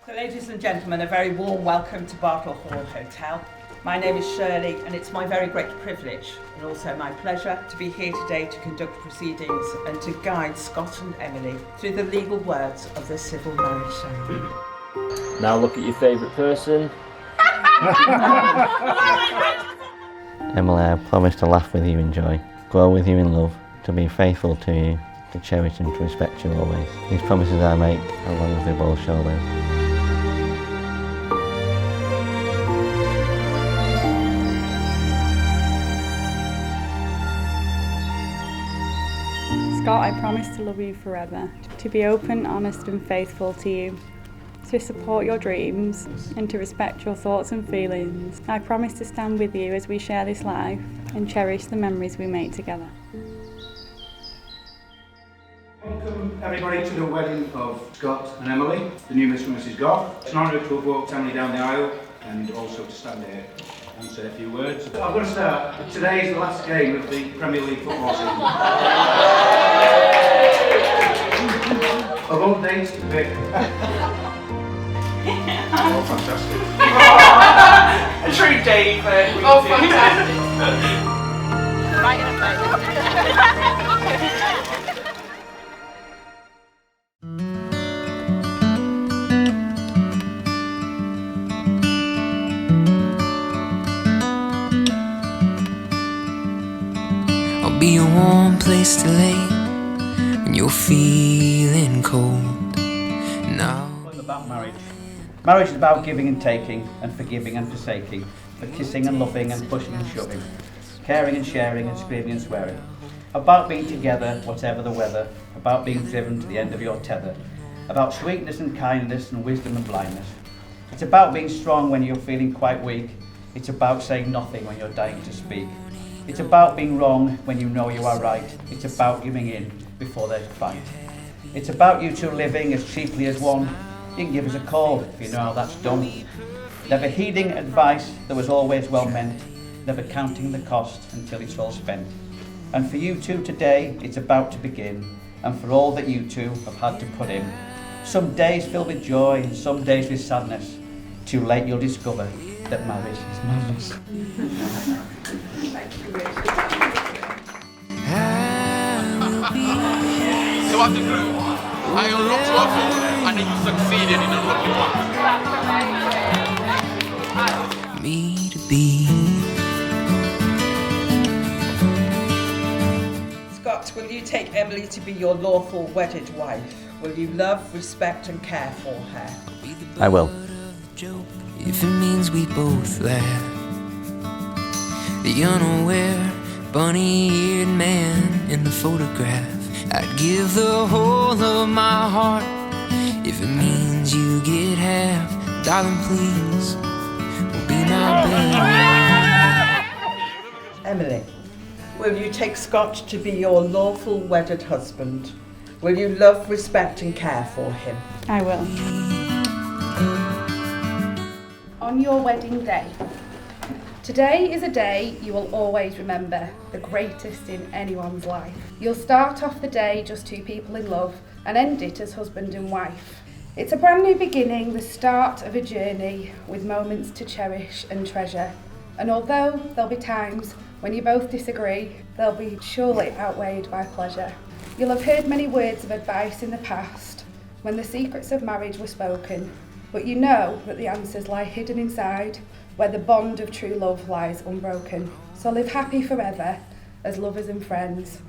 So ladies and gentlemen, a very warm welcome to Bartle Hall Hotel. My name is Shirley and it's my very great privilege and also my pleasure to be here today to conduct proceedings and to guide Scott and Emily through the legal words of the civil marriage ceremony. Now look at your favourite person. Emily, I promise to laugh with you in joy, grow with you in love, to be faithful to you, to cherish and to respect you always. These promises I make, as long as we both shall live. Scott, I promise to love you forever, to be open, honest and faithful to you, to support your dreams and to respect your thoughts and feelings. I promise to stand with you as we share this life and cherish the memories we make together. Welcome everybody to the wedding of Scott and Emily, the new Mr and Mrs Gough. It's an honour to have walked Emily down the aisle and also to stand here and say a few words. I've got to start. Today is the last game of the Premier League football season. Of all dates to pick. Oh, fantastic. A true David. Oh, fantastic. Right in a I'll be a warm place to lay when you're feeling cold. Now It's about marriage. Marriage is about giving and taking, and forgiving and forsaking, for kissing and loving and pushing and shoving, caring and sharing and screaming and swearing. About being together, whatever the weather, about being driven to the end of your tether, about sweetness and kindness and wisdom and blindness. It's about being strong when you're feeling quite weak. It's about saying nothing when you're dying to speak. It's about being wrong when you know you are right. It's about giving in before there's a fight. It's about you two living as cheaply as one. You can give us a call if you know how that's done. Never heeding advice that was always well meant. Never counting the cost until it's all spent. And for you two today, it's about to begin. And for all that you two have had to put in. Some days filled with joy and some days with sadness. Too late you'll discover that marriage is madness. So as a group, I unlocked your phone and you succeeded in unlocking one. me to be. Scott, will you take Emily to be your lawful wedded wife? Will you love, respect and care for her? I will. If it means we both laugh. The unaware, bunny-eared man in the photograph. I'd give the whole of my heart. If it means you get half, darling, please, will be my baby. Emily, will you take Scott to be your lawful wedded husband? Will you love, respect and care for him? I will. On your wedding day. Today is a day you will always remember, the greatest in anyone's life. You'll start off the day just two people in love and end it as husband and wife. It's a brand new beginning, the start of a journey with moments to cherish and treasure. And although there'll be times when you both disagree, they'll be surely outweighed by pleasure. You'll have heard many words of advice in the past when the secrets of marriage were spoken, but you know that the answers lie hidden inside where the bond of true love lies unbroken. So live happy forever as lovers and friends.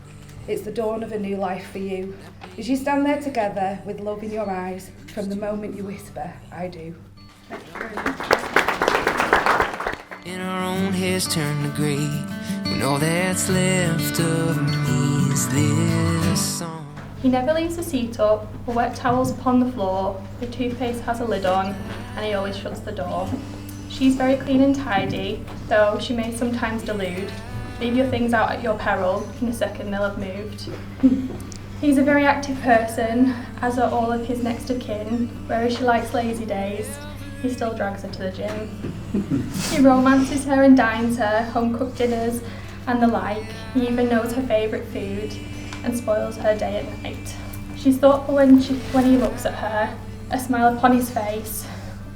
It's the dawn of a new life for you as you stand there together with love in your eyes from the moment you whisper, I do. Thank you very much. And our own hairs turn to grey when all that's left of me is this song. He never leaves the seat up or wet towels upon the floor. The toothpaste has a lid on and he always shuts the door. She's very clean and tidy, though she may sometimes delude. Leave your things out at your peril, in a second they'll have moved. He's a very active person, as are all of his next of kin. Whereas she likes lazy days, he still drags her to the gym. He romances her and dines her, home-cooked dinners and the like. He even knows her favourite food and spoils her day and night. She's thoughtful when he looks at her, a smile upon his face.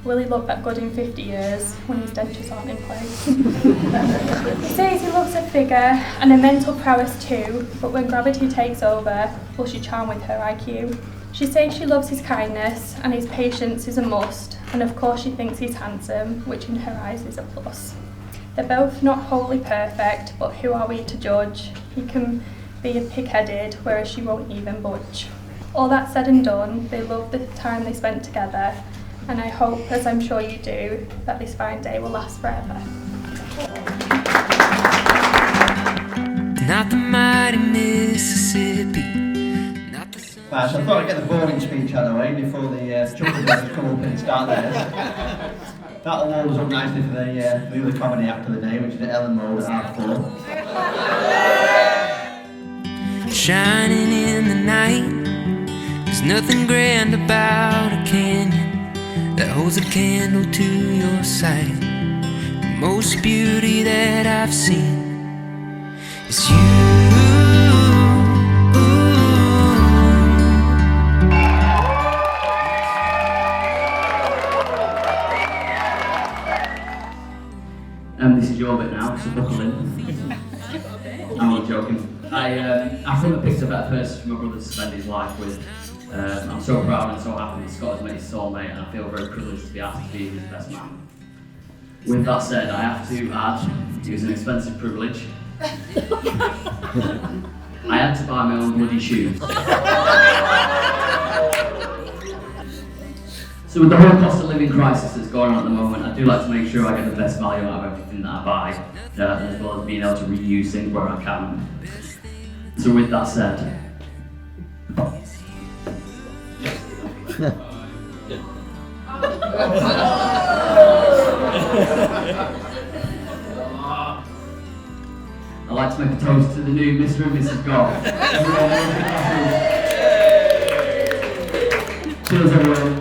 Will he look that good in 50 years when his dentures aren't in place? He says he loves her figure and her mental prowess too, but when gravity takes over, will she charm with her IQ? She says she loves his kindness and his patience is a must, and of course she thinks he's handsome, which in her eyes is a plus. They're both not wholly perfect, but who are we to judge? He can be a pig-headed, whereas she won't even budge. All that said and done, they love the time they spent together, and I hope, as I'm sure you do, that this fine day will last forever. Not the mighty Mississippi. Right, so I thought I'd get the boring speech out of the way before the children come up and start theirs. That'll warm us up nicely for the other comedy act of the day, which is at Ellen Mode at 4. Shining in the night, there's nothing grand about a canyon that holds a candle to your sight. The most beauty that I've seen is you. This is your bit now, so buckle in. I'm only joking. I think I picked a better person for my brother to spend his life with. I'm so proud and so happy that Scott has met his soulmate, and I feel very privileged to be asked to be his best man. With that said, I have to add, it was an expensive privilege. I had to buy my own bloody shoes. So with the whole cost of living crisis that's going on at the moment, I do like to make sure I get the best value out of everything that I buy, as well as being able to reuse things where I can. So with that said, I'd like to make a toast to the new Mr. and Mrs Gough. Cheers everyone.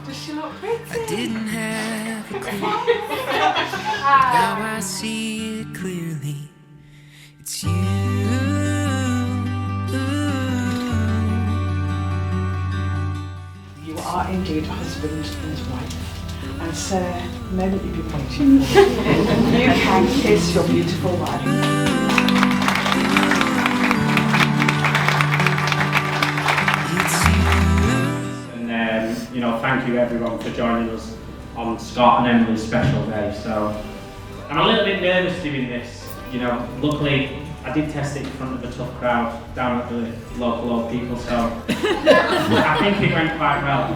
Does she look pretty? I didn't have a clue. Now I see it clearly. It's you. You are indeed husband and wife, and sir, the moment you've been waiting for. You can kiss your beautiful wife. Thank you everyone for joining us on Scott and Emily's special day. So I'm a little bit nervous doing this. Luckily I did test it in front of a tough crowd down at the local old people, so I think it went quite well.